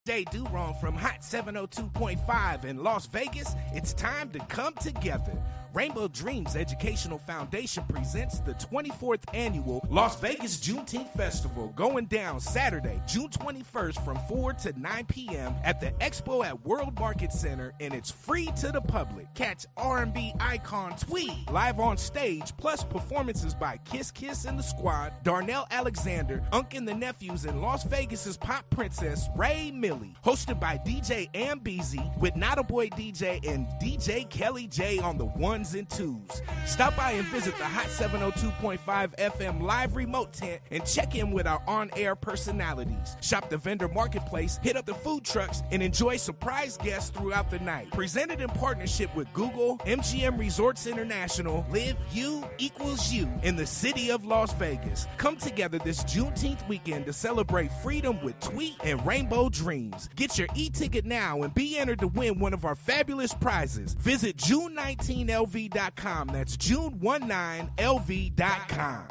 Jay Do Wrong from Hot 702.5 in Las Vegas. It's time to come together. Rainbow Dreams Educational Foundation presents the 24th annual Las Vegas Juneteenth Festival, going down Saturday, June 21st from 4 to 9 p.m. at the Expo at World Market Center, and it's free to the public. Catch R&B icon Tweet live on stage, plus performances by Kiss Kiss and the Squad, Darnell Alexander, Unk and the Nephews, and Las Vegas's pop princess Ray Millie. Hosted by DJ Ambeezy with Not a Boy DJ and DJ Kelly J on the ones and twos. Stop by and visit the Hot 702.5 FM live remote tent and check in with our on-air personalities. Shop the vendor marketplace, hit up the food trucks, and enjoy surprise guests throughout the night. Presented in partnership with Google, MGM Resorts International, Live You Equals You in the city of Las Vegas. Come together this Juneteenth weekend to celebrate freedom with Tweet and Rainbow Dreams. Get your e-ticket now and be entered to win one of our fabulous prizes. Visit June19LV.com. That's June19LV.com.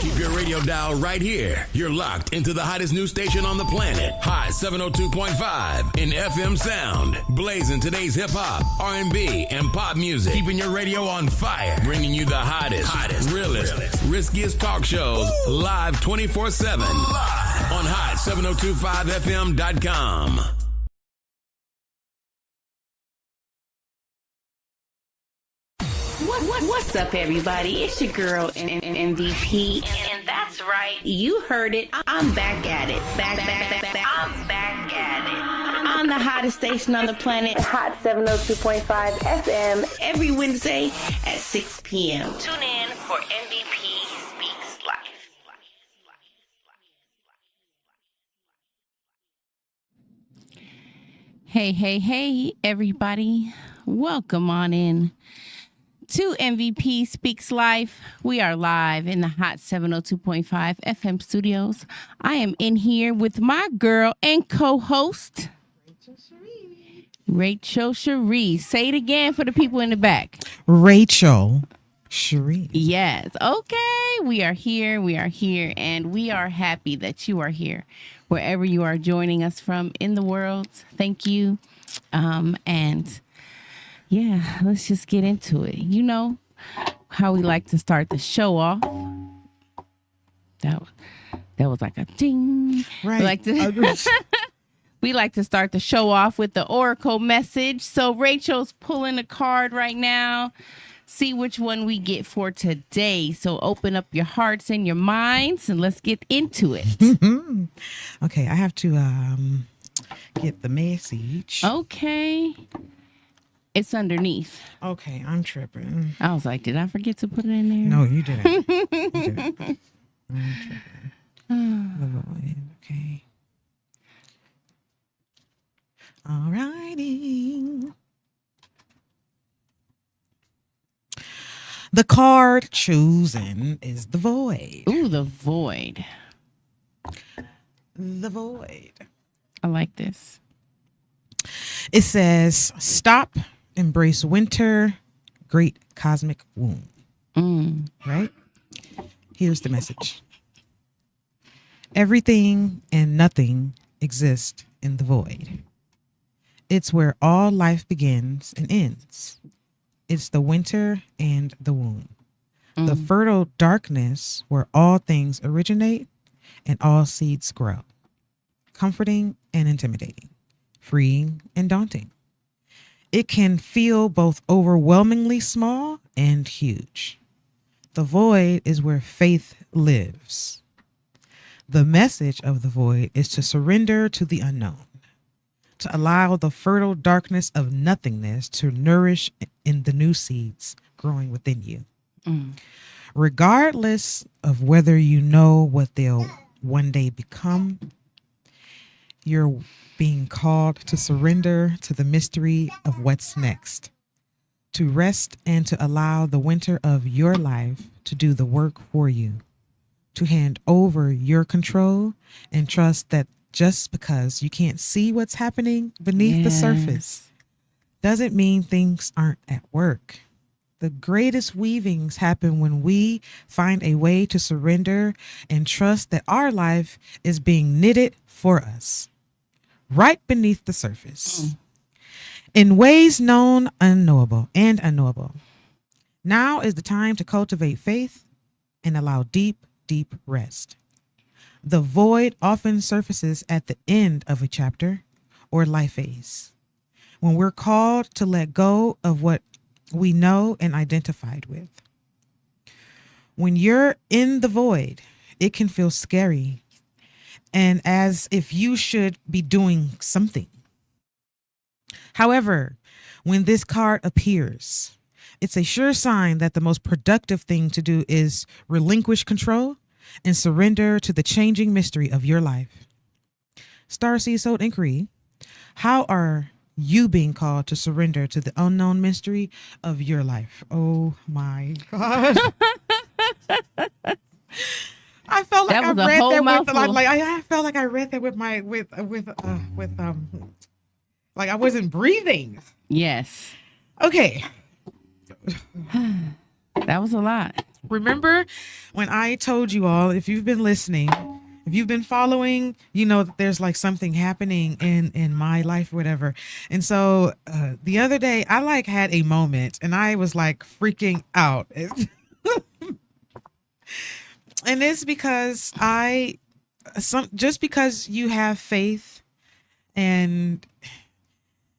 Keep your radio dial right here. You're locked into the hottest news station on the planet. Hot 702.5 in FM sound. Blazing today's hip-hop, R&B, and pop music. Keeping your radio on fire. Bringing you the hottest, realest, riskiest talk shows live 24/7 on hot7025fm.com. What's up, everybody? It's your girl, MVP. And that's right. You heard it. I'm back at it. Back. I'm back at it. On the hottest station on the planet, Hot 702.5 FM, every Wednesday at 6 p.m. Tune in for MVP Speaks Life. Hey, everybody. Welcome on in to MVP Speaks Life. We are live in the Hot 702.5 FM studios. I am in here with my girl and co-host, Rachel Cherie. Say it again for the people in the back. Rachel Cherie. Yes. Okay. We are here, and we are happy that you are here. Wherever you are joining us from in the world, thank you. And yeah, let's just get into it. You know how we like to start the show off. That was like a ding. Right. We like to start the show off with the Oracle message. So Rachel's pulling a card right now. See which one we get for today. So open up your hearts and your minds and let's get into it. Okay, I have to get the message. Okay. It's underneath. Okay, I'm tripping. I was like, did I forget to put it in there? No, you didn't. I'm tripping. Okay. All righty. The card chosen is the void. Ooh, the void. The void. I like this. It says, stop, embrace winter, great cosmic womb. Right? Here's the message. Everything and nothing exist in the void. It's where all life begins and ends. It's the winter and the womb. The fertile darkness where all things originate and all seeds grow. Comforting and intimidating. Freeing and daunting. It can feel both overwhelmingly small and huge. The void is where faith lives. The message of the void is to surrender to the unknown, to allow the fertile darkness of nothingness to nourish in the new seeds growing within you. Regardless of whether you know what they'll one day become, you're being called to surrender to the mystery of what's next, to rest and to allow the winter of your life to do the work for you, to hand over your control and trust that just because you can't see what's happening beneath the surface doesn't mean things aren't at work. The greatest weavings happen when we find a way to surrender and trust that our life is being knitted for us, right beneath the surface, in ways known, unknowable, and unknowable. Now is the time to cultivate faith and allow deep, deep rest. The void often surfaces at the end of a chapter or life phase, when we're called to let go of what we know and identified with. When you're in the void, it can feel scary and as if you should be doing something. However, when this card appears, it's a sure sign that the most productive thing to do is relinquish control and surrender to the changing mystery of your life. Starseed Soul Inquiry, how are you being called to surrender to the unknown mystery of your life? Oh my God. I felt like I read that with I felt like I read that with my like I wasn't breathing. Yes. Okay. That was a lot. Remember when I told you all, if you've been listening, if you've been following, you know that there's like something happening in my life or whatever. And so the other day I like had a moment and I was like freaking out. And it's because just because you have faith and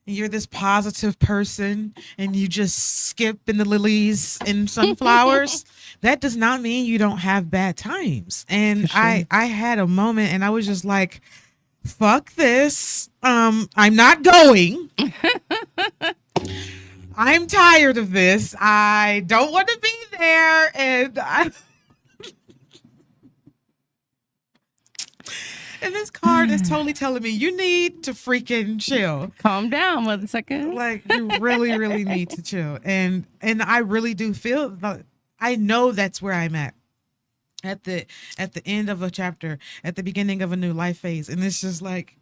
you're this positive person and you just skip in the lilies and sunflowers, that does not mean you don't have bad times. And sure. I had a moment and I was just like, fuck this. I'm not going. I'm tired of this. I don't want to be there. And this card is totally telling me you need to freaking chill. Calm down, mother sucker. Like you really, really need to chill. And I really do feel I know that's where I'm at the end of a chapter, at the beginning of a new life phase. And it's just like,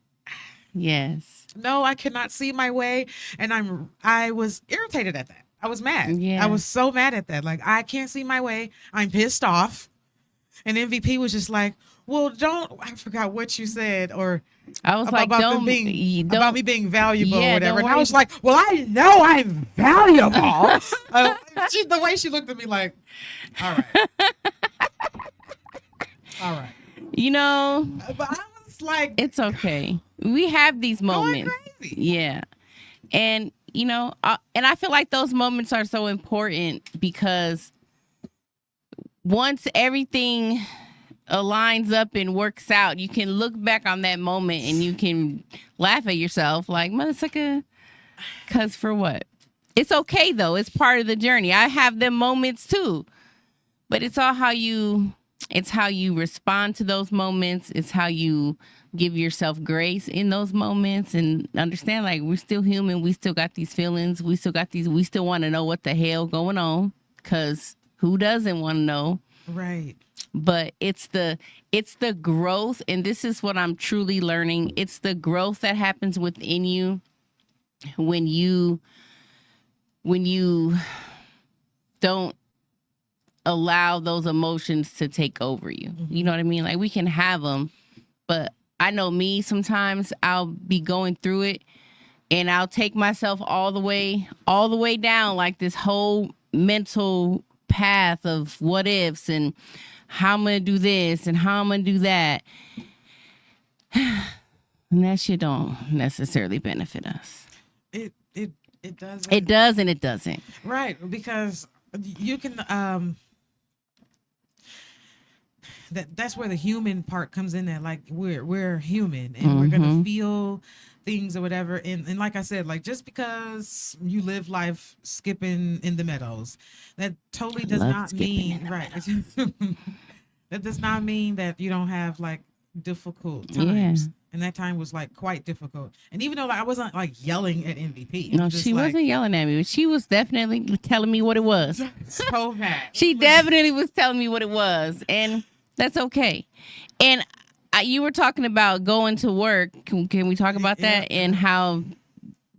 yes. No, I cannot see my way. And I was irritated at that. I was mad. Yeah. I was so mad at that. Like, I can't see my way. I'm pissed off. And MVP was just like, well, I forgot what you said, or I was like, about me being valuable or whatever. And I was like, well, I know I'm valuable. The way she looked at me like, all right. All right. You know, but I was like, it's okay. We have these moments. Crazy. Yeah. And, you know, and I feel like those moments are so important because once everything aligns up and works out, you can look back on that moment and you can laugh at yourself like, motherfucker, cause for what? It's okay though. It's part of the journey. I have them moments too, but it's all how you respond to those moments. It's how you give yourself grace in those moments and understand like we're still human. We still got these feelings. We still want to know what the hell going on, cause who doesn't want to know? Right. But it's the growth, and this is what I'm truly learning. It's the growth that happens within you when you don't allow those emotions to take over you. Mm-hmm. You know what I mean? Like we can have them, but I know me, sometimes I'll be going through it and I'll take myself all the way down, like this whole mental path of what ifs and how I'm gonna do this and how I'm gonna do that. And that shit don't necessarily benefit us. It doesn't. It does and it doesn't. Right, because you can that's where the human part comes in there. Like we're human and we're gonna feel things or whatever. And like I said, like just because you live life skipping in the meadows, that totally does not mean right. That does not mean that you don't have like difficult times. Yeah. And that time was like quite difficult. And even though like, I wasn't like yelling at MVP. No, she wasn't yelling at me, but she was definitely telling me what it was. So mad. She definitely was telling me what it was. And that's okay. And you were talking about going to work. Can we talk about that? And how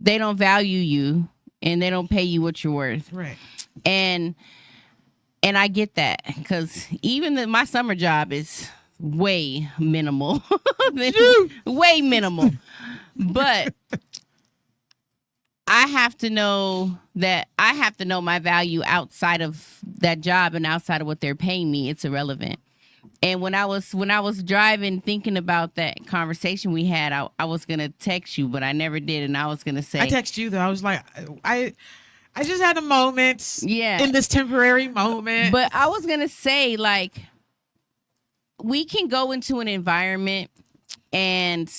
they don't value you and they don't pay you what you're worth. Right. And I get that because even my summer job is way minimal, way minimal. But I have to know my value outside of that job and outside of what they're paying me. It's irrelevant. And when I was driving, thinking about that conversation we had, I was gonna text you, but I never did, and I was gonna say I text you though. I was like, I just had a moment. Yeah. In this temporary moment. But I was gonna say, like, we can go into an environment and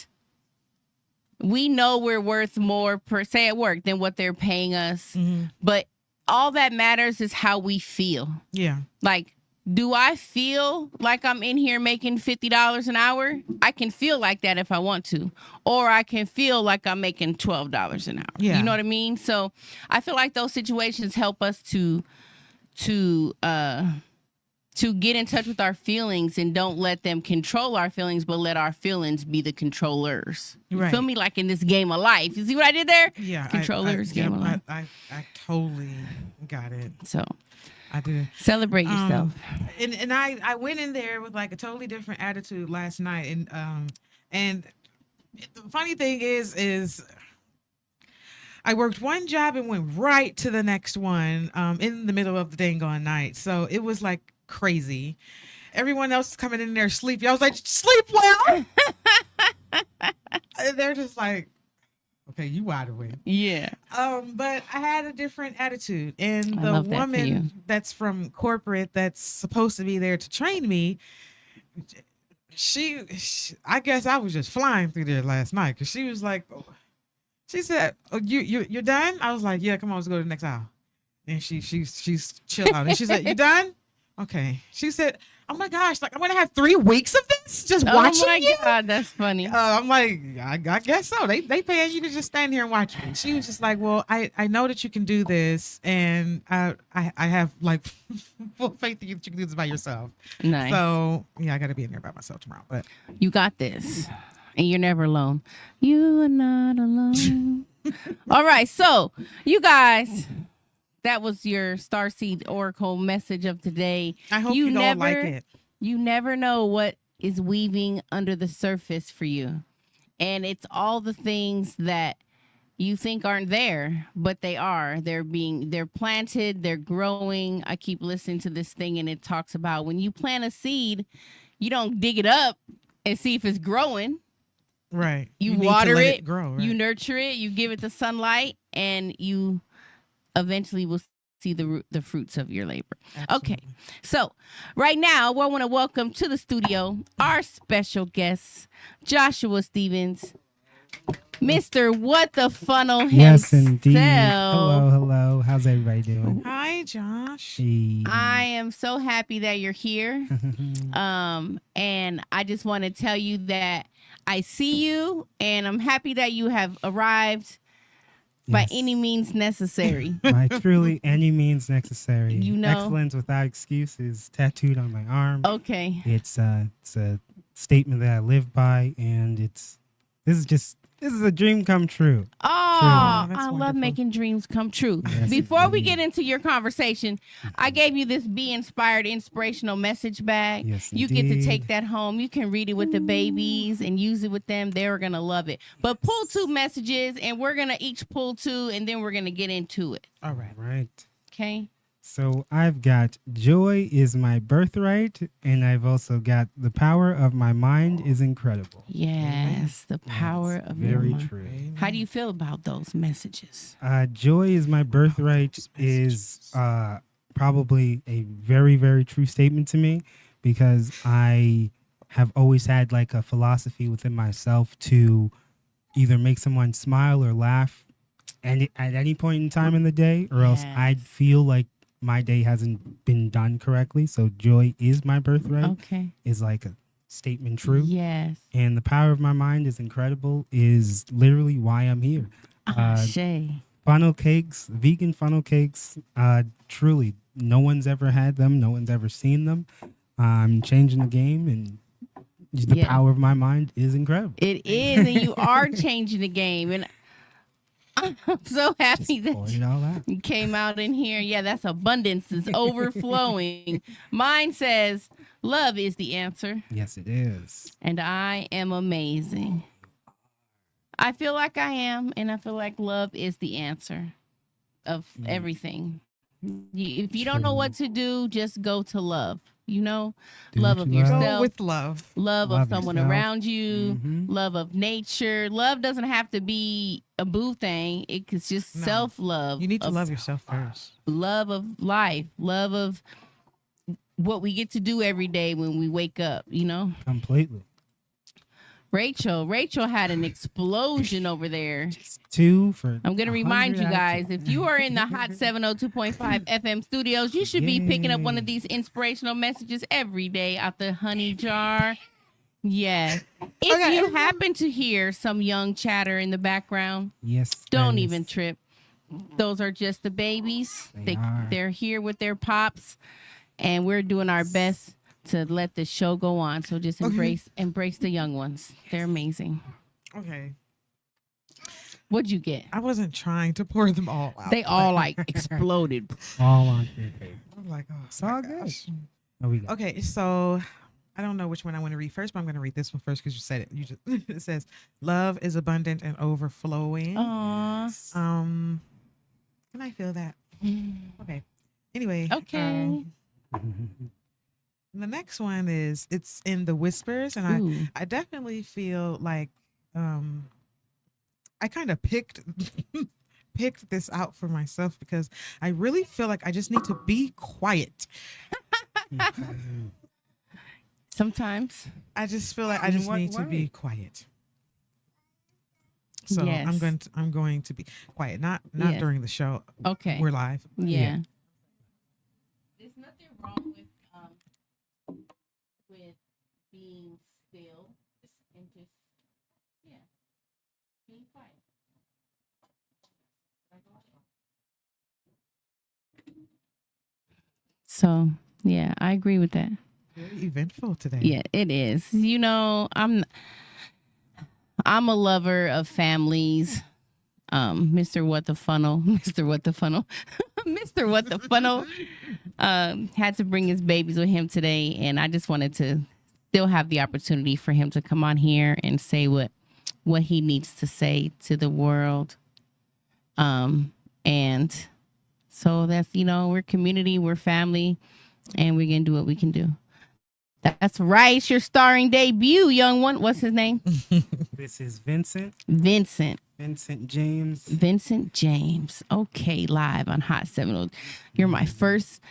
we know we're worth more per se at work than what they're paying us. Mm-hmm. But all that matters is how we feel. Yeah. Like, do I feel like I'm in here making $50 an hour? I can feel like that if I want to. Or I can feel like I'm making $12 an hour. Yeah. You know what I mean? So I feel like those situations help us to get in touch with our feelings and don't let them control our feelings, but let our feelings be the controllers. You Right. feel me? Like in this game of life. You see what I did there? Yeah. Controllers, game of life. I totally got it. So I did. celebrate yourself. And I went in there with like a totally different attitude last night. And the funny thing is I worked one job and went right to the next one in the middle of the dang on night. So it was like crazy. Everyone else is coming in there sleepy. I was like, sleep well. And they're just like, okay, you wide awake. Yeah. But I had a different attitude, and I the love that for you. woman that's from corporate that's supposed to be there to train me, she I guess I was just flying through there last night because she was like, she said, "Oh, you're done?" I was like, "Yeah, come on, let's go to the next aisle." And she's chill out, and she said, "You done?" Okay. She said, "Oh my gosh, like I'm gonna have 3 weeks of this just watching Oh my you." God, that's funny. I'm like, I guess so. They paying you to just stand here and watch me. She was just like, well, I know that you can do this, and I have like full faith in you that you can do this by yourself. Nice. So yeah, I got to be in there by myself tomorrow. But You got this. And you're never alone. You are not alone. All right. So, you guys, that was your Starseed Oracle message of today. I hope you don't like it. You never know what is weaving under the surface for you. And it's all the things that you think aren't there, but they are. They're planted, they're growing. I keep listening to this thing and it talks about when you plant a seed, you don't dig it up and see if it's growing. Right. You need to water let it, grow. Right? you nurture it, you give it the sunlight, and you eventually will see the fruits of your labor. Absolutely. Okay, so right now, I want to welcome to the studio our special guest, Joshua Stevens, Mr. What the Funnel Yes, himself. indeed. Hello. How's everybody doing? Hi, Josh. Hey. I am so happy that you're here. And I just want to tell you that I see you, and I'm happy that you have arrived by Yes. any means necessary. By truly any means necessary. You know- Excellence without excuse is tattooed on my arm. Okay. It's a statement that I live by, and this is a dream come true. Oh, That's I love wonderful. making dreams come true. Yes, Before we indeed. get into your conversation, I gave you this Be Inspired inspirational message bag. Yes, You get to indeed. take that home. You can read it with the babies and use it with them. They're going to love it. But pull 2 messages, and we're going to each pull 2, and then we're going to get into it. All right. Right. Okay? So I've got joy is my birthright, and I've also got the power of my mind is incredible. Yes, the power of your Very mind. true. How do you feel about those messages? Joy is my birthright is probably a very, very true statement to me because I have always had like a philosophy within myself to either make someone smile or laugh at any point in time in the day, or else Yes. I'd feel like my day hasn't been done correctly. So joy is my birthright Okay. is like a statement true. Yes. And the power of my mind is incredible is literally why I'm here. Shay. Funnel cakes, vegan funnel cakes, truly, no one's ever had them. No one's ever seen them. I'm changing the game, and the Yeah. power of my mind is incredible. It is, and you are changing the game. And I'm so happy that Pour it all out. you came out in here. Yeah, that's abundance is overflowing. Mine says, love is the answer, Yes, it is. and I am amazing. I feel like I am, and I feel like love is the answer of everything. If you don't know what to do, just go to love. You know, Do love what of you love. Go yourself, with love. love Love of someone yourself. around you, Mhm. love of nature. Love doesn't have to be a boo thing. It's just No. self love. You need to love yourself first. Love of life, love of what we get to do every day when we wake up. You know, Completely. Rachel had an explosion over there. 2 for. I'm going to 100 remind you out of guys, 10. if you are in the Hot 702.5 FM studios, you should be picking up one of Yay. these inspirational messages every day out the honey jar. Yes. If Okay. you happen to hear some young chatter in the background, Yes. don't that even is- trip. Those are just the babies. They are. They're here with their pops, and we're doing our best to let the show go on. So just embrace the young ones. They're amazing. Okay. What'd you get? I wasn't trying to pour them all out. They all like exploded. All on your table. I'm like, oh, It's my all good. gosh. Oh, we got. Okay, so I don't know which one I want to read first, but I'm going to read this one first because you said it. You just it says, "Love is abundant and overflowing." Aw. And I feel that. Okay. Anyway. Okay. The next one is it's in the whispers, and Ooh. I definitely feel like I kind of picked this out for myself because I really feel like I just need to be quiet. Sometimes. I just feel like I In just what need to be way? quiet. So Yes. I'm going to be quiet. Not Yes. during the show. Okay. We're live. Yeah. There's nothing wrong with being still and just being quiet. So yeah, I agree with that. Very eventful today. Yeah, it is. You know, I'm a lover of families. Mr. What the Funnel, Mr. What the Funnel, Mr. What the Funnel, had to bring his babies with him today, and I just wanted to still have the opportunity for him to come on here and say what he needs to say to the world. And so that's, you know, we're community, we're family, and we're gonna do what we can do. That's right. It's your starring debut, young one. What's his name? This is Vincent. Vincent James. James. Okay, live on Hot 70. You're my first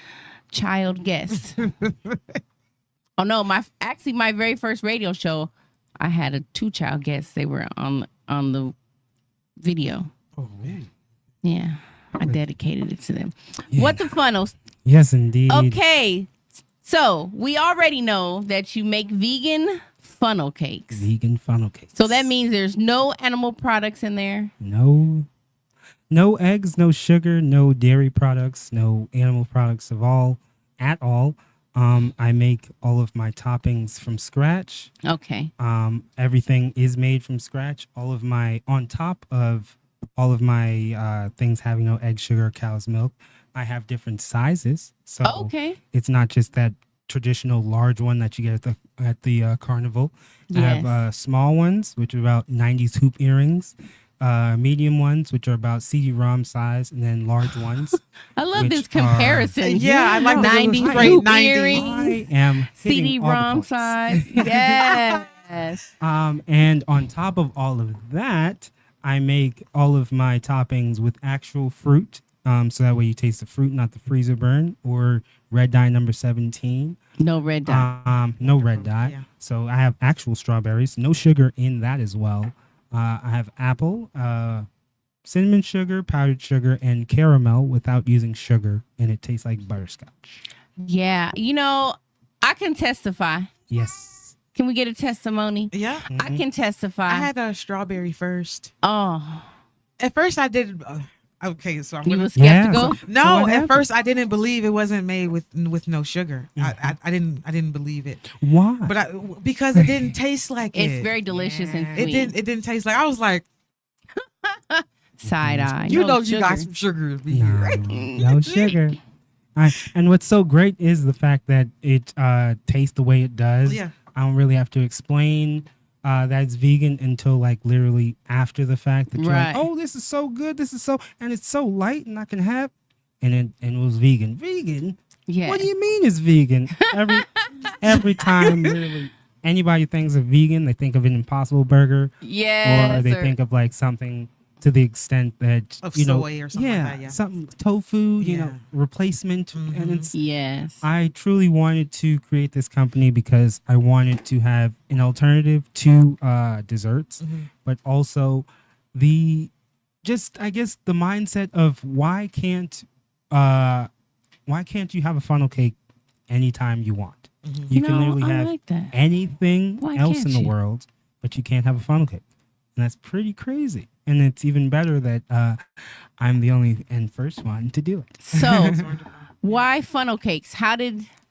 child guest. Oh no, my very first radio show, I had a 2-child guest. They were on the video. Oh, Yeah, I dedicated it to them. Yeah. What the funnel? yes, indeed. Okay, so we already know that you make vegan funnel cakes. Vegan funnel cakes. So that means there's no animal products in there. no eggs, no sugar, no dairy products, no animal products at all. I make all of my toppings from scratch. Okay. Everything is made from scratch. On top of all of my things having no egg, sugar, cow's milk, I have different sizes. So Okay. it's not just that traditional large one that you get at the carnival. I Yes. have small ones, which are about 90s hoop earrings, medium ones, which are about CD-ROM size, and then large ones. I love which this comparison. Yeah, I like that it was 90s straight hoop 90s. earrings, I am hitting all the CD-ROM points. size. Yes. And on top of all of that, I make all of my toppings with actual fruit. So that way you taste the fruit, not the freezer burn or red dye number 17. No red dye. No red dye. Yeah. So I have actual strawberries, no sugar in that as well. I have apple, cinnamon sugar, powdered sugar, and caramel without using sugar, and it tastes like butterscotch. Yeah. You know, I can testify. Yes. Can we get a testimony? Yeah. I can testify. I had a strawberry first. Oh, At first, I did. Okay, so I'm you gonna, were Yeah. skeptical? So no. what At happened? first, I didn't believe it wasn't made with no sugar. I didn't believe it, Why? but because it didn't taste like it. It's very delicious and It sweet. didn't. It didn't taste like. I was like, Side eye. You No know you sugar. got some sugar to be No, here. no sugar. And what's so great is the fact that it tastes the way it does. Yeah. I don't really have to explain that it's vegan until like literally after the fact that you're Right. like, oh, this is so good, and it's so light, and I can have, and it was vegan. Vegan? Yeah. What do you mean it's vegan? Every time literally anybody thinks of vegan, they think of an Impossible Burger, Yeah. or they think of like something to the extent that Of you know, soy or something like that, yeah. something tofu, you know, Yeah. replacement, and it's. Yes. I truly wanted to create this company because I wanted to have an alternative to desserts, but also I guess the mindset of why can't you have a funnel cake anytime you want? You can literally I have like that. anything Why else can't in the you? world, but you can't have a funnel cake. And that's pretty crazy. And it's even better that I'm the only and first one to do it. So, why funnel cakes?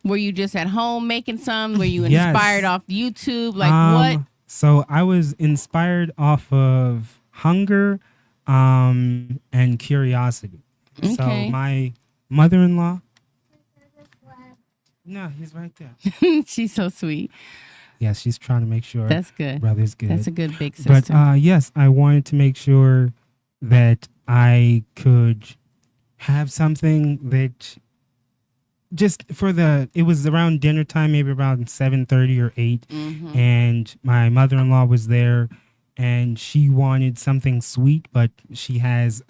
Were you just at home making some? Were you Yes. inspired off YouTube? Like what? So I was inspired off of hunger and curiosity. So Okay. my mother-in-law. No, he's right there. She's so sweet. Yes, she's trying to make sure That's good. brother's good. That's a good big But sister. yes, I wanted to make sure that I could have something that just it was around dinner time, maybe around 7:30 or 8, and my mother-in-law was there, and she wanted something sweet, but she has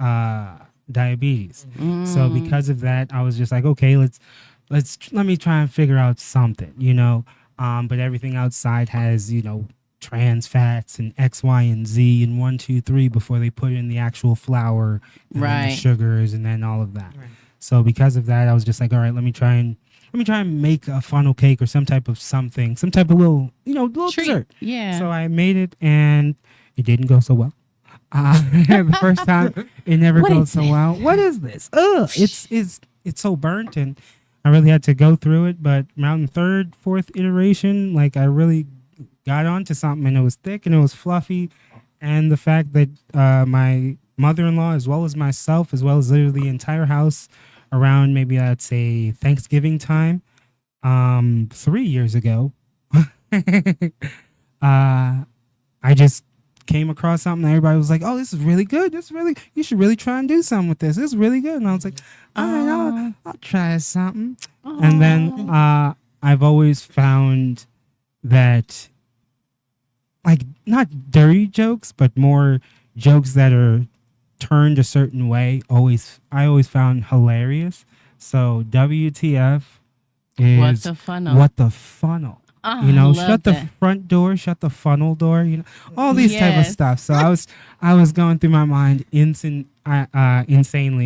diabetes. So because of that, I was just like, okay, let me try and figure out something, you know. But everything outside has, you know, trans fats and X, Y, and Z and 1, 2, 3 before they put in the actual flour and then the Right. sugars and then all of that. Right. So because of that, I was just like, all right, let me try and make a funnel cake or some type of little, you know, little Treat. dessert. Yeah. So I made it and it didn't go so well. The first time it never What goes is so it? well. What is this? Ugh, it's so burnt, and I really had to go through it. But around the third, fourth iteration, like I really got onto something, and it was thick and it was fluffy, and the fact that my mother-in-law, as well as myself, as well as literally the entire house, around maybe I'd say Thanksgiving time, 3 years ago, I just came across something that everybody was like, "Oh, this is really good. You should really try and do something with this. This is really good." And I was like, "All right, I'll try something." And then I've always found that, like, not dirty jokes, but more jokes that are turned a certain way. I always found hilarious. So WTF is What the funnel? What the funnel? Oh, You know, I love shut the that. front door, shut the funnel door. You know, all these type of Yes. stuff. So I was going through my mind insanely,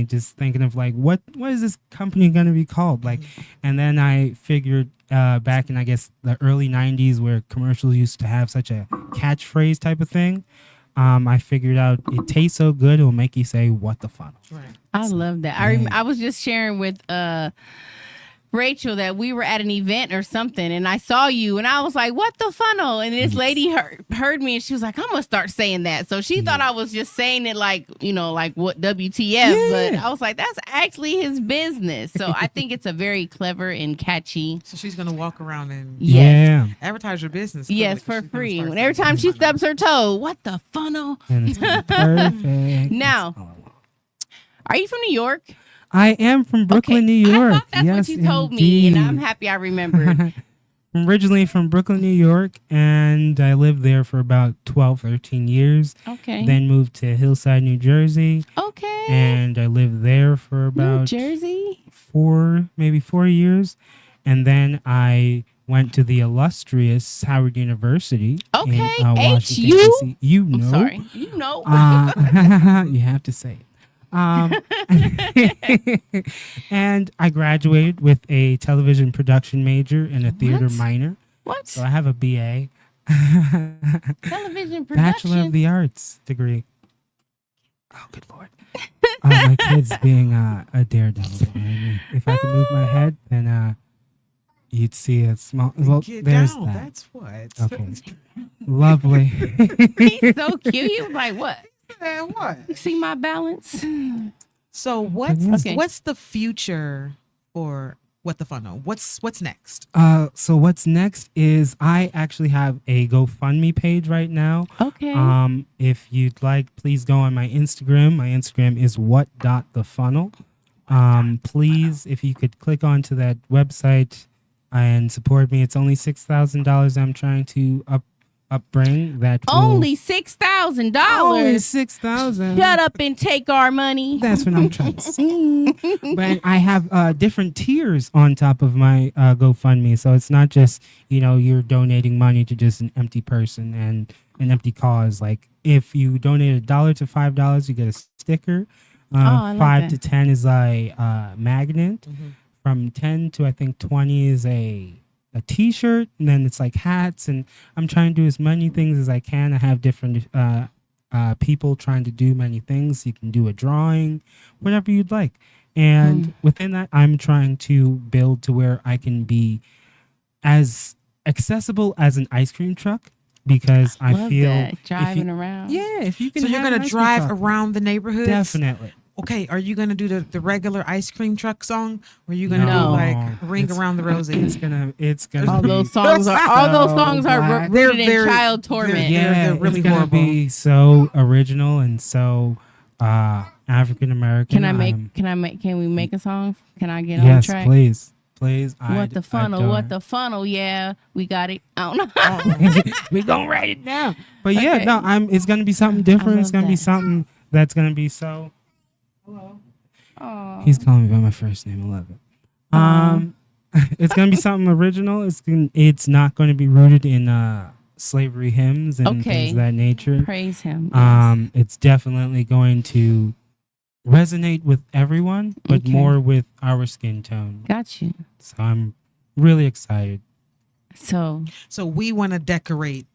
just thinking of like, what is this company going to be called? Like, and then I figured back in, I guess, the early '90s, where commercials used to have such a catchphrase type of thing. I figured out it tastes so good, it will make you say, "What the funnel?" Right. I love that. I was just sharing with Rachel that we were at an event or something, and I saw you, and I was like, "What the funnel?" And this lady heard me, and she was like, "I'm gonna start saying that." So she thought I was just saying it like, you know, like what WTF, but I was like, that's actually his business. So I think it's a very clever and catchy. So she's gonna walk around and Yeah, advertise your business. Yes, clearly, for 'cause she's gonna free. start When every saying time she funnel. stubs her toe, what the funnel? and it's perfect. Now, are you from New York? I am from Brooklyn, New York. I thought that's yes, what you told me, and I'm indeed. happy I remembered. I'm originally from Brooklyn, New York, and I lived there for about 12, 13 years. Okay. Then moved to Hillside, New Jersey, Okay. and I lived there for New about Jersey. 4 years. And then I went to the illustrious Howard University Okay, in Washington, HU? D.C. You know. I'm sorry. You know. You have to say it. And I graduated with a television production major and a theater What? minor. What? So I have a BA, Television production. Bachelor of the Arts degree. Oh, good Lord. My kid's being a daredevil. If I could move my head, then you'd see a small. Well, Get there's down. that. That's what. Okay. Lovely. He's so cute. He was like, what? Man, what? You see my balance? So what's Okay. what's the future for What the Funnel? What's next? So what's next is I actually have a GoFundMe page right now. Okay. If you'd like, please go on my Instagram. My Instagram is what.thefunnel. Please, if you could click onto that website and support me. It's only $6,000 I'm trying to upbring. That will- Only $6,000. Only $6,000. Shut up and take our money. That's what I'm trying to say. But I have different tiers on top of my GoFundMe. So it's not just, you're donating money to just an empty person and an empty cause. Like if you donate $1 to $5, you get a sticker. I like 5 that. to 10 is a magnet. Mm-hmm. From 10 to I think 20 is a t-shirt, and then it's like hats, and I'm trying to do as many things as I can. I have different people trying to do many things. You can do a drawing, whatever you'd like. And within that, I'm trying to build to where I can be as accessible as an ice cream truck, because I Love feel that. if Driving you- around. Yeah, if you can. So you're have gonna an ice cream drive truck, around the neighborhoods? Definitely. Okay, are you gonna do the regular ice cream truck song, or are you gonna No. do like Ring It's- Around the Rosie? It's gonna. All be those songs are black. rooted in They're child torment. they're really it's gonna horrible. be so original and so African American. Can we make a song? Can I get on Yes, track? please. What the funnel? What the funnel? Yeah, we got it. I don't know. We gonna write it down. But yeah, Okay. no, it's gonna be something different. It's love gonna be that. something that's gonna be so. Aw. He's calling me by my first name. I love it. It's gonna be something original. It's not going to be rooted in slavery hymns and Okay. things of that nature. Praise him. Yes. It's definitely going to resonate with everyone, but Okay. more with our skin tone. Got you. So I'm really excited. So So we want to decorate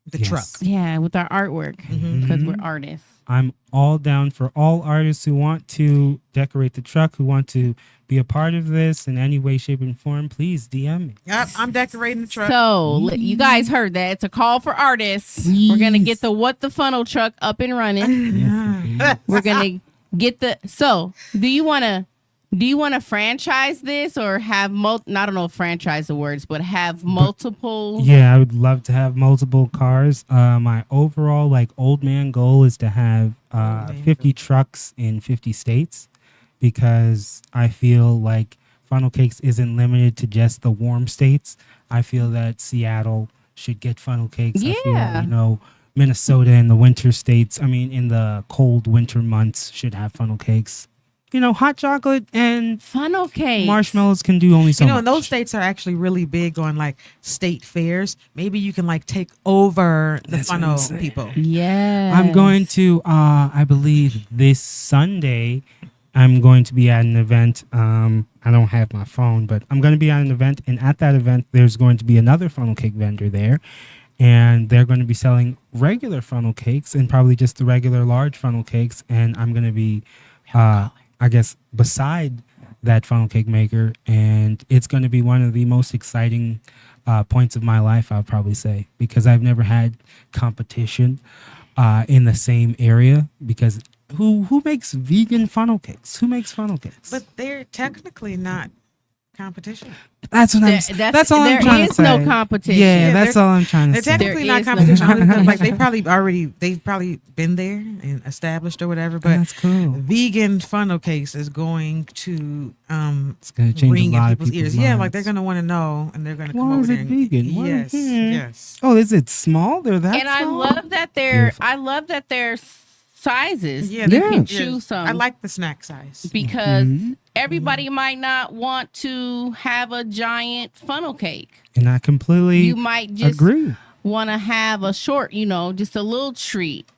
the Yes. truck. yeah, with our artwork because Mhm. we're artists. I'm all down for all artists who want to decorate the truck, who want to be a part of this in any way, shape, and form. Please DM me. Yep, I'm decorating the truck. So you guys heard that. It's a call for artists. We're gonna get the What the Funnel truck up and running. We're gonna get the. So do you wanna franchise this or have I don't know if franchise the words, but have multiple? Yeah, I would love to have multiple cars. My overall old man goal is to have 50 trucks in 50 states, because I feel like funnel cakes isn't limited to just the warm states. I feel that Seattle should get funnel cakes. Yeah. I feel, Minnesota in the winter states, in the cold winter months should have funnel cakes. Hot chocolate and Funnel cake. marshmallows can do only so much. And those states are actually really big on state fairs. Maybe you can take over the That's what I'm funnel saying. people. Yeah. I'm going to, I believe this Sunday, I'm going to be at an event. I don't have my phone, but I'm going to be at an event. And at that event, there's going to be another funnel cake vendor there. And they're going to be selling regular funnel cakes and probably just the regular large funnel cakes. And I'm going to be, I guess, beside that funnel cake maker. And it's going to be one of the most exciting points of my life, I'll probably say, because I've never had competition in the same area. Because who makes vegan funnel cakes? Who makes funnel cakes? But they're technically not competition. That's what that's all I'm trying to say. There is no competition. Yeah, Yeah, that's all I'm trying to They're say. technically There not is no competition. only because, competition. they've probably been there and established or whatever. But That's cool. vegan funnel cakes is going to It's gonna change ring a lot in of people's people's ears. Yeah, minds. they're gonna want to know, and they're gonna come Why over is there. it and- vegan? Why- Yes, hmm. yes. Oh, is it small? They're that And I small? love that they're sizes. Yeah, You they can Yeah. choose some. I like the snack size. because Mhm. everybody might not want to have a giant funnel cake. And I completely You might just agree. want to have a short, just a little treat.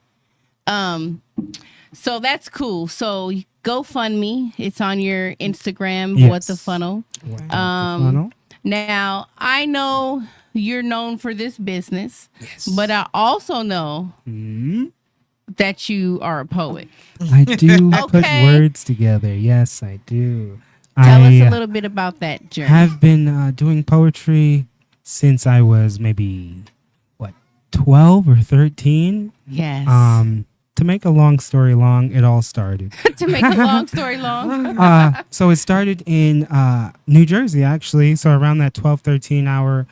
So that's cool. So GoFundMe, it's on your Instagram, Yes. What the Funnel. Um, funnel. Now, I know you're known for this business, but I also know Mhm. that you are a poet. I do put Okay. words together. Yes, I do. Tell I us a little bit about that journey. have been doing poetry since I was maybe 12 or 13. Yes. to make a long story long, it all started. To make a long story long. So it started in New Jersey, actually. So around that 12, 13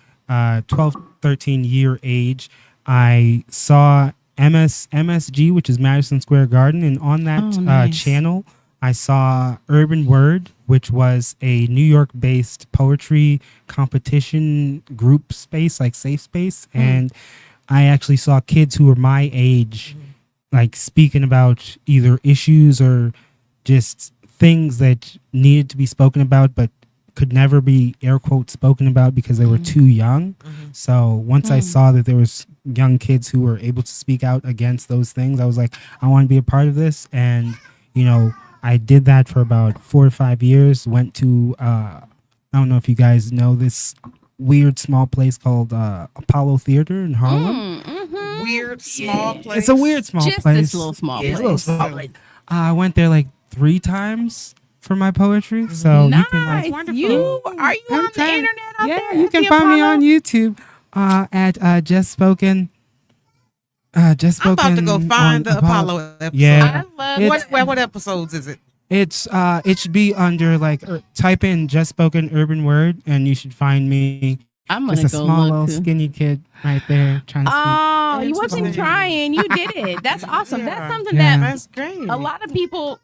year age, I saw MSG, which is Madison Square Garden. And on that nice. channel, I saw Urban Word, which was a New York-based poetry competition group space, like safe space. And I actually saw kids who were my age, like speaking about either issues or just things that needed to be spoken about, but could never be air quotes spoken about because they were too young. So once I saw that there was young kids who were able to speak out against those things, I was like, I want to be a part of this. And, you know, I did that for about 4 or 5 years. Went to, I don't know if you guys know this weird small place called Apollo Theater in Harlem. Weird small place. It's a weird small Just place. this little small Yeah, place. it's a little small place. I went there like 3 times for my poetry. So you can like, Nice. Are you on the Okay. internet out yeah, there? you at can the find me Apollo? on YouTube at Just Spoken. Just I'm Spoken. about to go find on the Apollo episode. Yeah. I love It's- What episodes is it? It's it should be under like type in Just Spoken Urban Word and you should find me. I'm gonna Just a go small look little too. skinny kid right there trying to speak. Oh, you It's wasn't funny. trying. You did it. That's awesome. Yeah. That's something Yeah. that That's great. a lot of people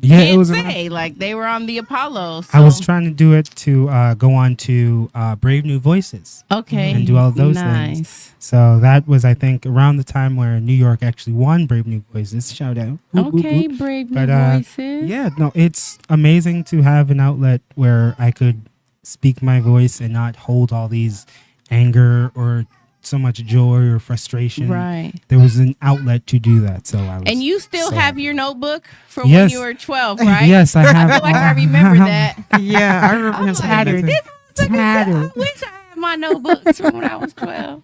Yeah, it can't was. say. Like they were on the Apollo. So. I was trying to do it to go on to Brave New Voices. Okay. and do all those nice. things. So that was, I think, around the time where New York actually won Brave New Voices. Shout out. Whoop, whoop, Okay, whoop. brave new But, voices. Yeah, no, it's amazing to have an outlet where I could speak my voice and not hold all these anger or so much joy or frustration. Right. There was an outlet to do that. So I was. And you still so have happy. your notebook from when Yes. you were 12, right? Yes, I I have. feel like I remember that. Yeah, I remember I'm him like, tattered. this was like, I Tattered. wish I had my notebooks from when I was 12.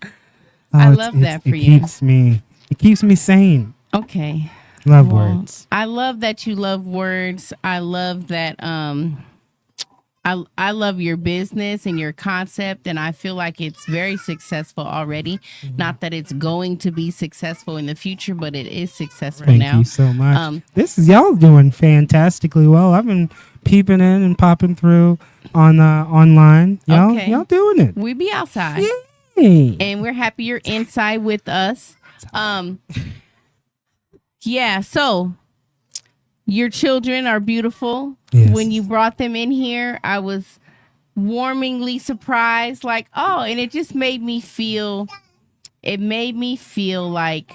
Oh, I it's- love it's- that for it you. keeps me sane. Okay. Love Well, words. I love that you love words. I love that I love your business and your concept, and I feel like it's very successful already. Not that it's going to be successful in the future, but it is successful Thank now. you so much. Um, This is y'all doing fantastically well. I've been peeping in and popping through on online. Okay. Y'all doing it. We be outside. Hey. And we're happy you're inside with us. Yeah, so your children are beautiful. Yes. When you brought them in here, I was warmingly surprised, like, oh, and it just made me feel like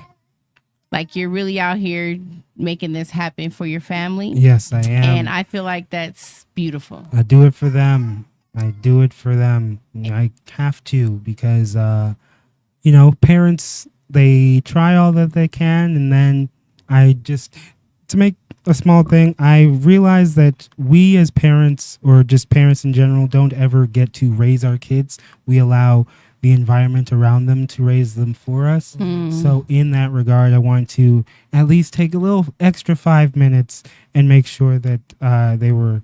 you're really out here making this happen for your family. Yes, I am. And I feel like that's beautiful. I do it for them. I do it for them. I have to because, parents, they try all that they can. And then to make a small thing, I realize that we as parents or just parents in general don't ever get to raise our kids. We allow the environment around them to raise them for us. So in that regard, I want to at least take a little extra 5 minutes and make sure that they were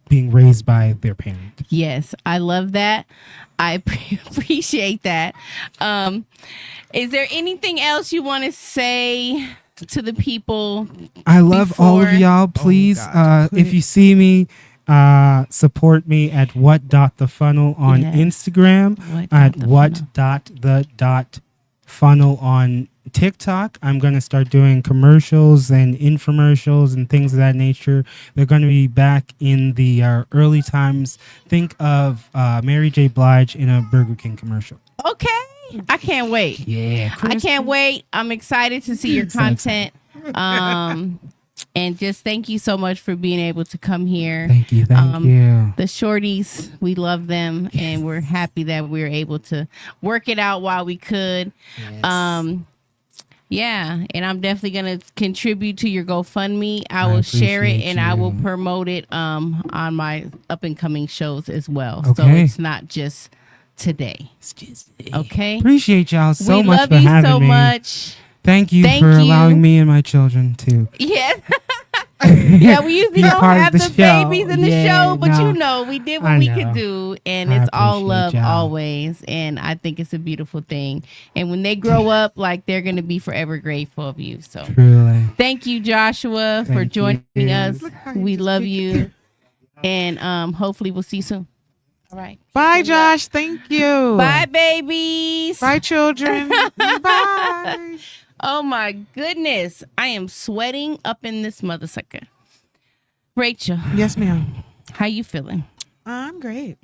being raised by their parent. Yes, I love that. I appreciate that. Is there anything else you want to say to the people? I love all of Before- y'all. Please, God. if you see me, support me at what.thefunnel on Yes. Instagram, at what.the.funnel on TikTok. I'm going to start doing commercials and infomercials and things of that nature. They're going to be back in the early times. Think of Mary J. Blige in a Burger King commercial. Okay. I can't wait. Yeah. I can't wait. I'm excited to see your So content. And just thank you so much for being able to come here. Thank you. Thank you. The shorties, we love them, and we're happy that we were able to work it out while we could. Yeah, and I'm definitely gonna contribute to your GoFundMe. I will share it appreciate and I will you. promote it on my up and coming shows as well. So Okay. it's not just today. Okay. Appreciate y'all so we much love for you having so me. much. Thank you Thank for you. allowing me and my children to. Yes. Yeah, we usually Be don't part of have the the show. babies in the Yeah, show, but no. you know, we did what I we know. could do, and I it's all appreciate love y'all. always. And I think it's a beautiful thing. And when they grow up, like they're gonna be forever grateful of you. So Truly. thank you, Joshua, for Thank joining you. us. Look how you We just love kicked you, and hopefully we'll see you soon. All right, Bye, Josh. Thank you. bye, babies. Bye, children. Bye. Oh my goodness, I am sweating up in this mother sucker. Rachel, Yes, ma'am. how you feeling? I'm great.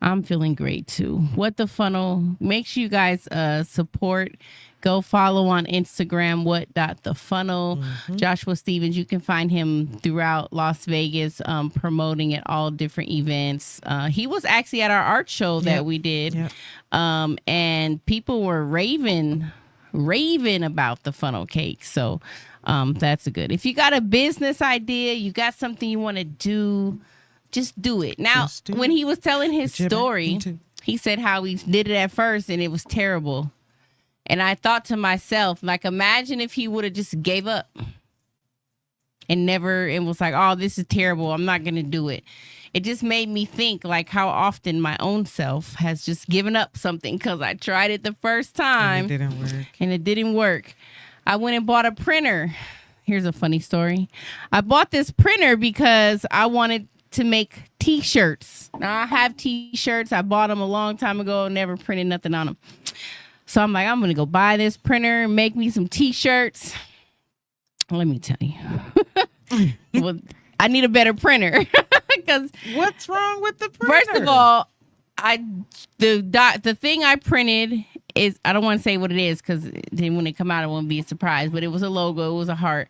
I'm feeling great too. What the Funnel. Make sure you guys support. Go follow on Instagram, what.thefunnel. Joshua Stevens, you can find him throughout Las Vegas, promoting at all different events. He was actually at our art show that Yep. we did. Yep. And people were raving about the funnel cake. So that's a good. If you got a business idea, you got something you want to do, just do it. Now, Just do when it. he was telling his Whichever story, you do. he said how he did it at first and it was terrible. And I thought to myself, like, imagine if he would have just gave up and was like, oh, this is terrible. I'm not going to do it. It just made me think like how often my own self has just given up something because I tried it the first time It didn't work. and it didn't work. I went and bought a printer. Here's a funny story. I bought this printer because I wanted to make t-shirts. Now I have t-shirts. I bought them a long time ago, never printed nothing on them. So I'm like, I'm going to go buy this printer, make me some t-shirts. Let me tell you. Well, I need a better printer because What's wrong with the printer? first of all, the thing I printed is, I don't want to say what it is because then when it come out, it won't be a surprise. But it was a logo, it was a heart.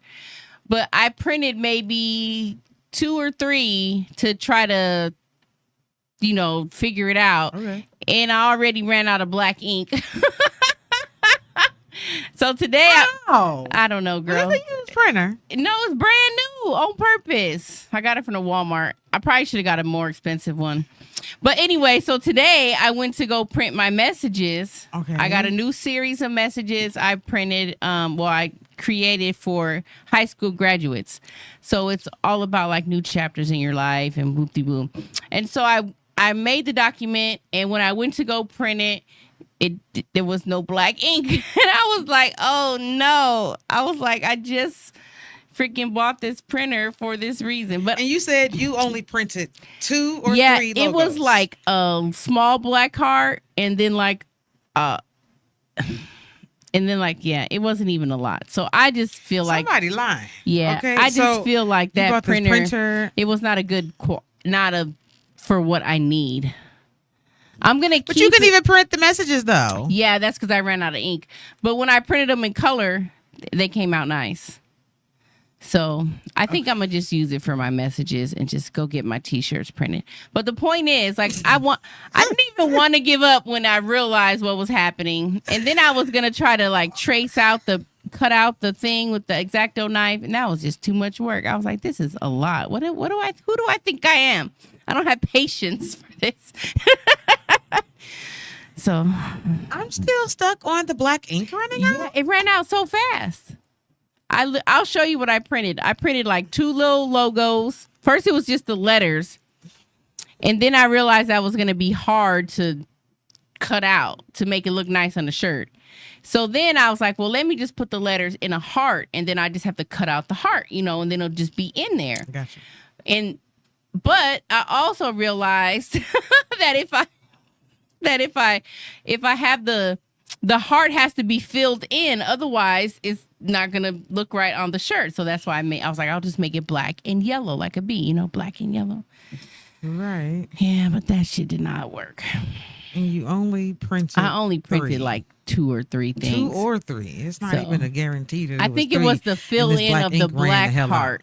But I printed maybe 2 or 3 to try to, figure it out. Okay. And I already ran out of black ink. So today, Oh. I don't know, girl. What's a used printer? No, it's brand new on purpose. I got it from the Walmart. I probably should have got a more expensive one. But anyway, so today I went to go print my messages. Okay. I got a new series of messages I printed. I created for high school graduates. So it's all about like new chapters in your life and whoop-de-whoop. And so I made the document, and when I went to go print it, there was no black ink. And I was like, oh no. I was like, I just freaking bought this printer for this reason. But And you said you only printed 2 or 3 logos. it was like a small black heart and then it wasn't even a lot. So I just feel like, somebody lying. yeah, Okay, I just so feel like You that bought this printer. it was not a good, for what I need. I'm going to keep But you can it. even print the messages though. Yeah, that's because I ran out of ink. But when I printed them in color, they came out nice. So I think I'm going to just use it for my messages and just go get my t-shirts printed. But the point is, like, I didn't even want to give up when I realized what was happening. And then I was going to try to like cut out the thing with the X-Acto knife. And that was just too much work. I was like, this is a lot. Who do I think I am? I don't have patience for this. So I'm still stuck on the black ink running out. yeah, it ran out so fast. I'll show you what I printed. I printed like 2 little logos. First, it was just the letters. And then I realized that was going to be hard to cut out to make it look nice on the shirt. So then I was like, well, let me just put the letters in a heart. And then I just have to cut out the heart, and then it'll just be in there. Gotcha. But I also realized that if I have the heart has to be filled in, otherwise it's not gonna look right on the shirt. So that's why I was like, I'll just make it black and yellow like a bee, black and yellow. Right. Yeah, but that shit did not work. And you only printed. I only printed 3. like 2 or 3 things. 2 or 3. It's not So, even a guarantee that I it think was it was 3, the fill and this in black of the ink ran the black hell out. heart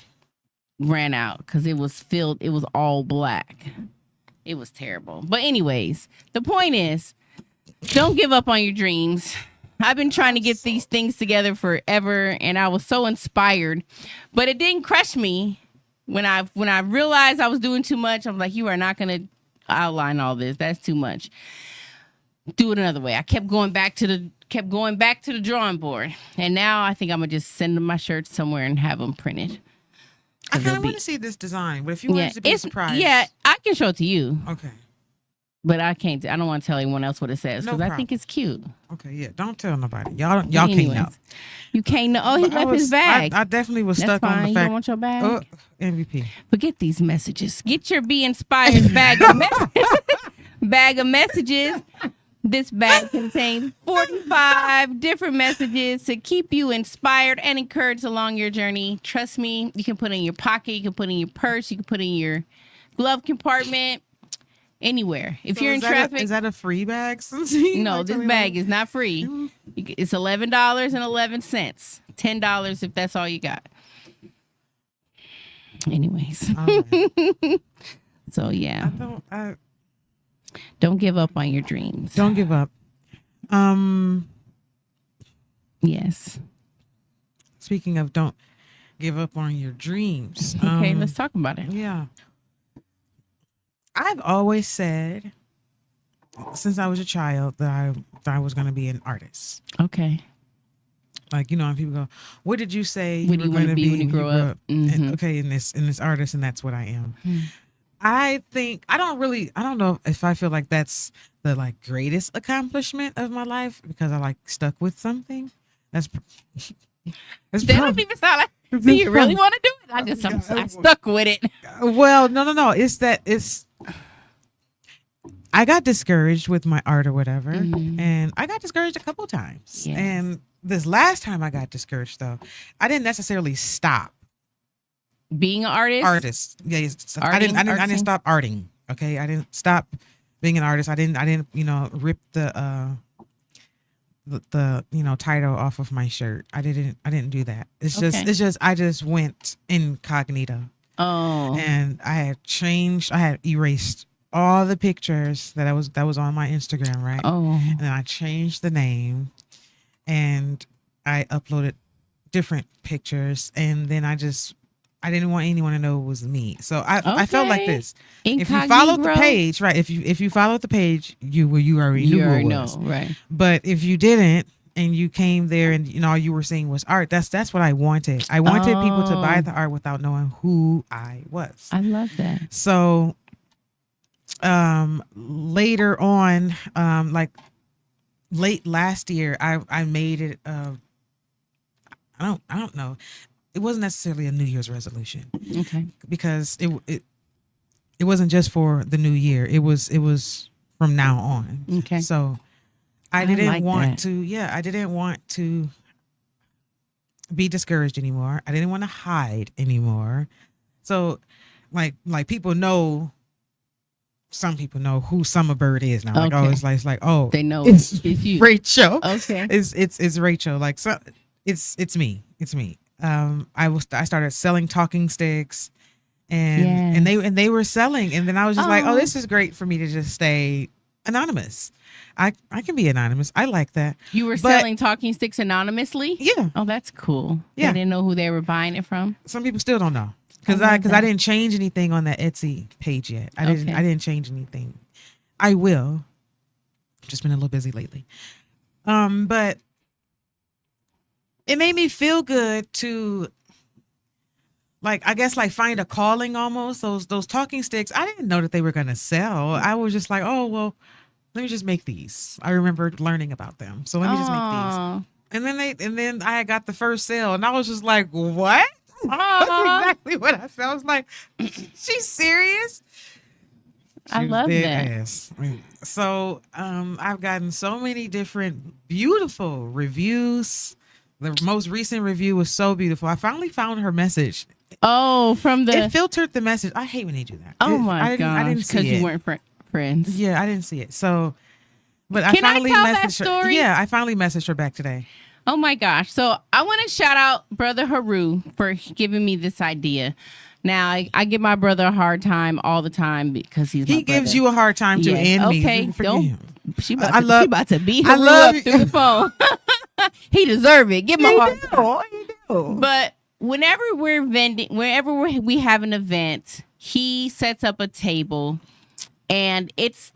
ran out because it was filled. It was all black. It was terrible. But anyways, the point is, don't give up on your dreams. I've been trying to get these things together forever, and I was so inspired, but it didn't crush me. When I realized I was doing too much, I was like, you are not going to outline all this. That's too much. Do it another way. I kept going back to the drawing board, and now I think I'm gonna just send them my shirts somewhere and have them printed. I 'Cause kind of it'll want be- to see this design, but if you want it to be a surprise, Yeah, I can show it to you, Okay. but I can't. I don't want to tell anyone else what it says No because I problem. think it's cute. Okay. Yeah. Don't tell nobody. Y'all can't know. Anyways, you can't know. Oh, he But I left his was- bag. I definitely was That's stuck fine. on the You fact. don't want your bag. MVP. Forget these messages. Get your Be Inspired bag of bag of messages. This bag contains 45 different messages to keep you inspired and encouraged along your journey. Trust me, you can put it in your pocket, you can put it in your purse, you can put it in your glove compartment, anywhere. If So you're in is that traffic, is that a free bag? no, this bag is not free. It's $11.11. $10 if that's all you got. Anyways, so yeah, don't give up on your dreams. Don't give up. Yes. Speaking of don't give up on your dreams. Okay, let's talk about it. Yeah. I've always said since I was a child that I was going to be an artist. Okay. Like, you know, when people go, what did you say What do were you wanna gonna be when you grow up? And, Mhm. okay, in this artist, and that's what I am. I think I don't know if I feel like that's the like greatest accomplishment of my life because I like stuck with something. That's That don't even sound like. Do you really want to do it? I stuck with it. Well, no. I got discouraged with my art or whatever, and I got discouraged a couple times. Yes. And this last time I got discouraged, though, I didn't necessarily stop Being an artist. artist. Yeah, I Arting, didn't artsing? stop arting. Okay, I didn't stop being an artist. I didn't rip the title off of my shirt. I didn't do that. It's just I just went incognito. Oh. And I had erased all the pictures that was on my Instagram, right? Oh. And then I changed the name and I uploaded different pictures, and then I didn't want anyone to know it was me. So I felt like Okay. this. If you followed the Incognito. page, right? If you followed the page, you already knew You who it already was. know, right? But if you didn't and you came there and all you were seeing was art, that's what I wanted. I wanted people to buy the art without knowing who I was. I love that. So later on, like late last year, I made it I don't know. It wasn't necessarily a New Year's resolution Okay. because it wasn't just for the new year. It was from now on. Okay. So I I didn't like want that. I didn't want to be discouraged anymore. I didn't want to hide anymore. So like people know, some people know who Summer Bird is now. Like, Okay. it's like, oh, They know it's it's you. Rachel. Okay. It's Rachel. Like, so it's me. It's me. I started selling talking sticks, and they were selling, and then I was just like, oh, this is great for me to just stay anonymous. I can be anonymous. I like that. You were But- selling talking sticks anonymously? Yeah. Oh, that's cool. Yeah. They didn't know who they were buying it from. Some people still don't know because I love I that. didn't change anything on that Etsy page yet. I Okay. didn't change anything. I will. Just been a little busy lately. But it made me feel good to, like, I guess, like, find a calling almost. Those talking sticks, I didn't know that they were gonna sell. I was just like, oh well, let me just make these. I remember learning about them, so let me just make these. Aw. And then I got the first sale, and I was just like, what? Aw. That's exactly what I said. I was like, she's serious. I She was love dead that. ass. So I've gotten so many different beautiful reviews. The most recent review was so beautiful. I finally found her message. Oh, from the. It filtered the message. I hate when they do that. Oh I my didn't gosh! see Because it. you weren't friends. Yeah, I didn't see it. So, but Can I finally tell that messaged her. story? Yeah, I finally messaged her back today. Oh my gosh! So I want to shout out Brother Haru for giving me this idea. Now I give my brother a hard time all the time because he's. He my gives brother. you a hard time too, Yes, and me. okay, Forgive don't- him. She I about, love- she about to beat I Haru love up through the phone. He deserve it. Give him a hard time. But whenever we have an event, he sets up a table, and it's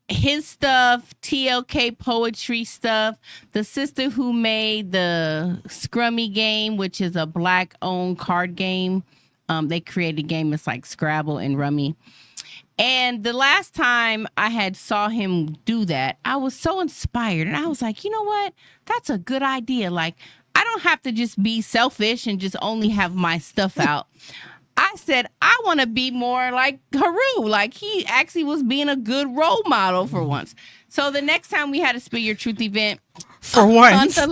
his stuff, TLK poetry stuff. The sister who made the Scrummy game, which is a Black-owned card game, They created a game that's like Scrabble and Rummy. And the last time I had saw him do that, I was so inspired. And I was like, you know what? That's a good idea. Like, I don't have to just be selfish and just only have my stuff out. I said, I want to be more like Haru. Like, he actually was being a good role model for once. So the next time we had a Spill Your Truth event, For once. on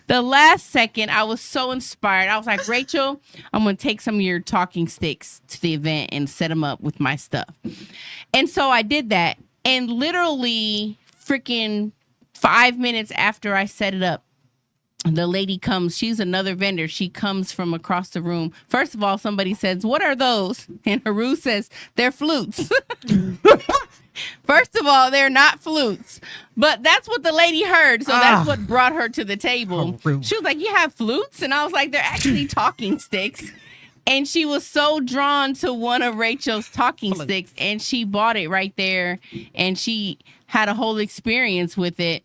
the last second, I was so inspired. I was like, Rachel, I'm going to take some of your talking sticks to the event and set them up with my stuff. And so I did that. And literally freaking 5 minutes after I set it up, the lady comes. She's another vendor. She comes from across the room. First of all, somebody says, what are those? And Haru says, they're flutes. First of all, they're not flutes, but that's what the lady heard. So that's what brought her to the table. She was like, you have flutes? And I was like, they're actually talking sticks. And she was so drawn to one of Rachel's talking sticks, and she bought it right there. And she had a whole experience with it.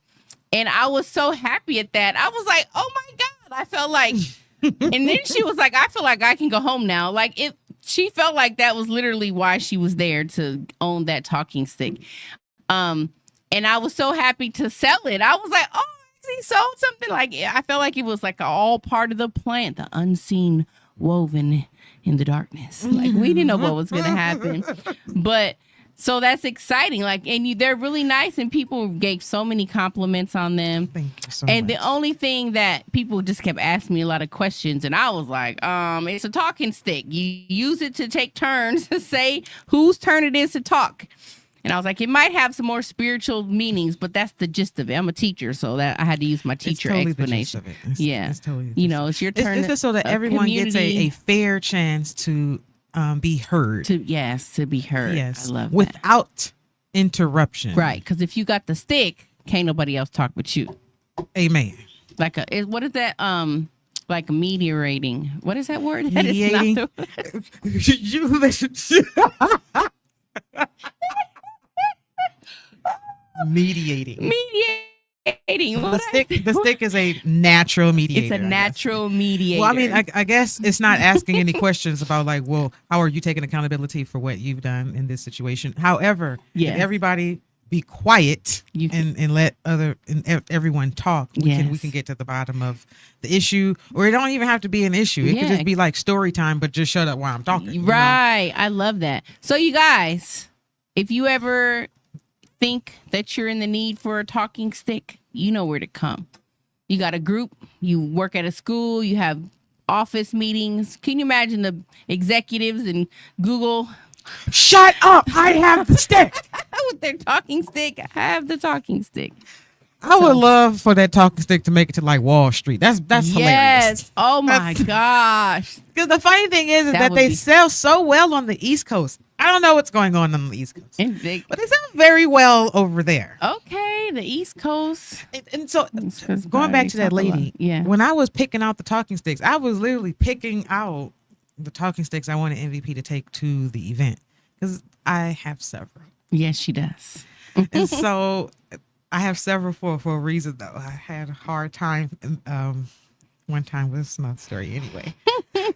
And I was so happy at that. I was like, oh my God. I felt like, and then she was like, I feel like I can go home now. Like, she felt like that was literally why she was there, to own that talking stick. And I was so happy to sell it. I was like, oh, he sold something. Like, I felt like it was like all part of the plan, the unseen woven in the darkness. Like, we didn't know what was going to happen. But so that's exciting. Like, and they're really nice, and people gave so many compliments on them. Thank you so And much. the only thing that people just kept asking me a lot of questions, and I was like, it's a talking stick. You use it to take turns to say whose turn it is to talk. And I was like, it might have some more spiritual meanings, but that's the gist of it. I'm a teacher, so that I had to use my teacher totally explanation. The gist of it. Yeah. It's totally the You gist know, of it's your it. turn. It's just so that of everyone gets community a fair chance to be heard. to be heard. Yes. I love that. Without interruption. Right, because if you got the stick, can't nobody else talk but you. Amen. Like what is that? Like mediating. What is that word? That is Mediating. not the- You listen. Mediating. mediating. The stick is a natural mediator. It's a I guess. natural mediator. Well, I mean, I guess it's not asking any questions about like, well, how are you taking accountability for what you've done in this situation? However, Yes. if everybody be quiet You can- and let everyone talk, we Yes. can get to the bottom of the issue, or it don't even have to be an issue. It could Yeah. just be like story time, but just shut up while I'm talking. you know? Right. I love that. So you guys, if you ever think that you're in the need for a talking stick, you know where to come. You got a group, you work at a school, you have office meetings. Can you imagine the executives in Google Shut up! I have the stick. with their talking stick? I have the talking stick. I would love for that talking stick to make it to like Wall Street. That's hilarious. Yes. Oh my gosh. Because the funny thing is That that would they be- sell so well on the East Coast. I don't know what's going on the East Coast, And they- but they sell very well over there. okay, the East Coast. And so, Because going back they to that talk a lot. lady, Yeah. when I was picking out the talking sticks, I was literally picking out the talking sticks I wanted MVP to take to the event because I have several. Yes, she does. And so I have several for a reason, though. I had a hard time. One time, but it's another story anyway.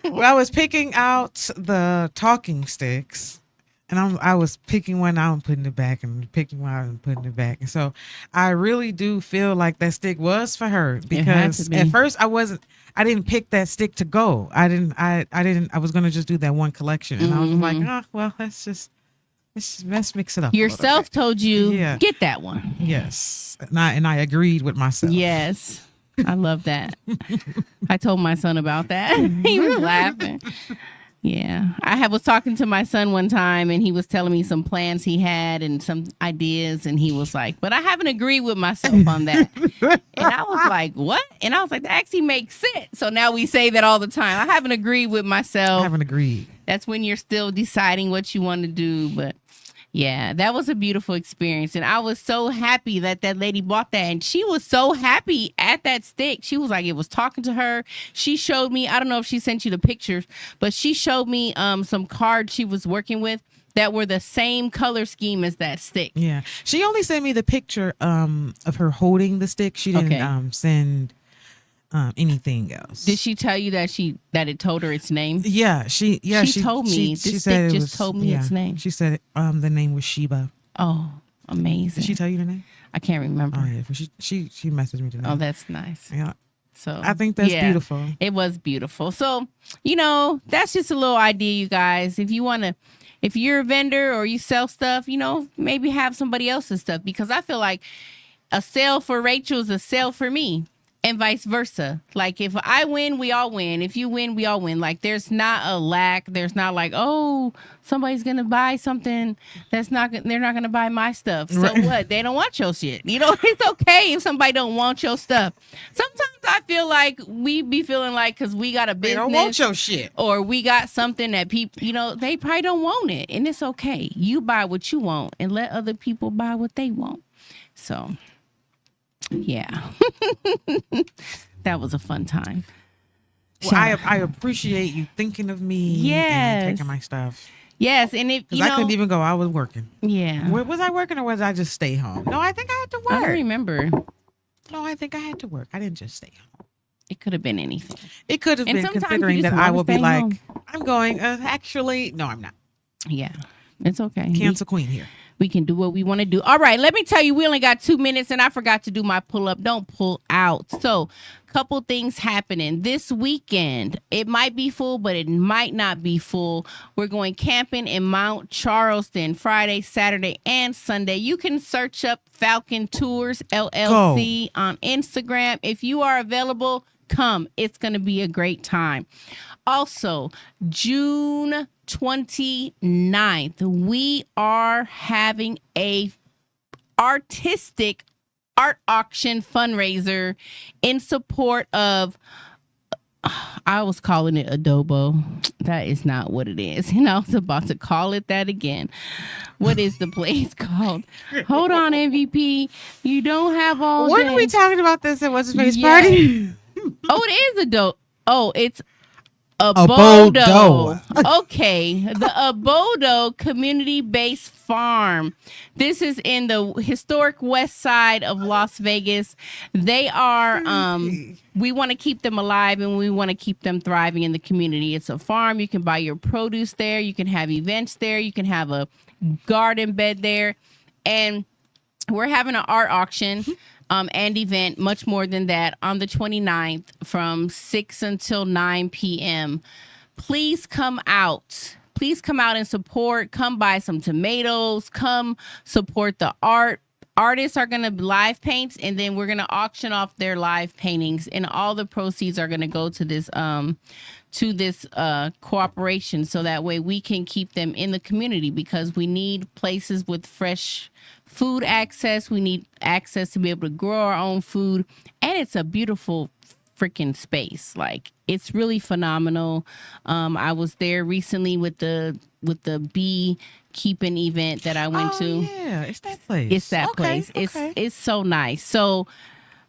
Well, I was picking out the talking sticks, and I was picking one out and putting it back, and picking one out and putting it back. And so I really do feel like that stick was for her had because to be. at first I didn't pick that stick to go. I was going to just do that one collection. And I was like, oh, well, let's mix it up. a little Yourself bit. told you, Yeah. get that one. Yes. And I agreed with myself. Yes. I love that. I told my son about that. He was laughing. Yeah. was talking to my son one time, and he was telling me some plans he had and some ideas, and he was like, but I haven't agreed with myself on that. And I was like, what? And I was like, that actually makes sense. So now we say that all the time. I haven't agreed with I myself. haven't agreed. That's when you're still deciding what you want to do. But yeah, that was a beautiful experience. And I was so happy that that lady bought that. And she was so happy at that stick. She was like, it was talking to her. She showed me, I don't know if she sent you the pictures, but she showed me some cards she was working with that were the same color scheme as that stick. Yeah. She only sent me the picture of her holding the stick. She didn't Okay. send anything else. Did she tell you that it told her its name? Yeah, she told me. This stick just told me its name. She said the name was Sheba. Oh, amazing. Did she tell you the name? I can't remember. Oh yeah, but she messaged me today. Oh, that's nice. Yeah. So I think that's beautiful. It was beautiful. So, that's just a little idea, you guys. If you're a vendor or you sell stuff, maybe have somebody else's stuff, because I feel like a sale for Rachel is a sale for me, and vice versa. Like, if I win, we all win. If you win, we all win. Like, there's not a lack. There's not like, oh, somebody's going to buy something they're not going to buy my stuff. So Right. what? They don't want your shit. It's okay if somebody don't want your stuff. Sometimes I feel like we be feeling like, because we got a business. They don't want your shit. Or we got something that people, they probably don't want it. And it's okay. You buy what you want and let other people buy what they want. So, yeah. That was a fun time. Well, I appreciate you thinking of me. Yes. And taking my stuff. Yes, and if Because I couldn't even go. I was working. Yeah. Was I working or was I just stay home? No, I think I had to work. I don't remember. No, I think I had to work. I didn't just stay home. It could have been anything. It could have And been, sometimes considering you just that I wanna will be stay like, home. I'm going. Actually, no, I'm not. Yeah. It's okay. Cancel queen here. We can do what we want to do. All right, let me tell you, we only got 2 minutes, and I forgot to do my pull-up. Don't pull out. So, couple things happening this weekend. It might be full, but it might not be full. We're going camping in Mount Charleston Friday, Saturday, and Sunday. You can search up Falcon Tours LLC on Instagram. If you are available, come. It's going to be a great time. Also, June 29th, we are having a artistic art auction fundraiser in support of, I was calling it Adobo. That is not what it is. I was about to call it that again. What is the place called? Hold on, MVP. You don't have all When day. are we talking about this at What's His Face Yes. party? Oh, it is Adobo. Oh, it's Abodo. Abodo. Okay. The Abodo community-based farm. This is in the historic west side of Las Vegas. They are, we want to keep them alive and we want to keep them thriving in the community. It's a farm. You can buy your produce there. You can have events there. You can have a garden bed there. And we're having an art auction and event, much more than that, on the 29th from 6 until 9 p.m. Please come out. Please come out and support. Come buy some tomatoes. Come support the art. Artists are going to live paint, and then we're going to auction off their live paintings, and all the proceeds are going to go to this cooperation, so that way we can keep them in the community, because we need places with fresh food access. We need access to be able to grow our own food, and it's a beautiful freaking space. Like, it's really phenomenal. I was there recently with the bee keeping event that I went to. Yeah, it's that place. It's that place. It's so nice. So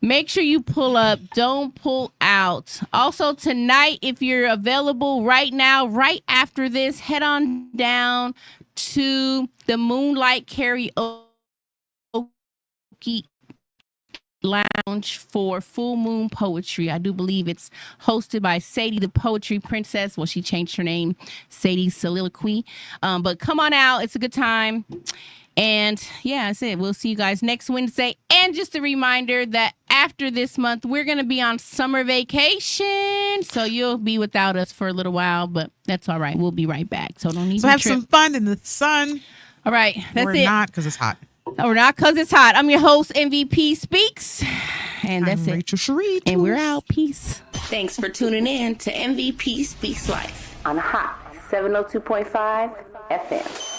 make sure you pull up. Don't pull out. Also, tonight, if you're available right now, right after this, head on down to the Moonlight Karaoke Lounge for Full Moon Poetry. I do believe it's hosted by Sadie the Poetry Princess. Well, she changed her name, Sadie Soliloquy. But come on out. It's a good time. And yeah, that's it. We'll see you guys next Wednesday. And just a reminder that after this month, we're going to be on summer vacation. So you'll be without us for a little while, but that's all right. We'll be right back. So don't need to have some fun in the sun. All right. That's or it. Or not, because it's hot. Or not, because it's hot. I'm your host, MVP Speaks. And that's it. Rachel Cherie. And we're out. Peace. Thanks for tuning in to MVP Speaks Life on Hot 702.5 FM.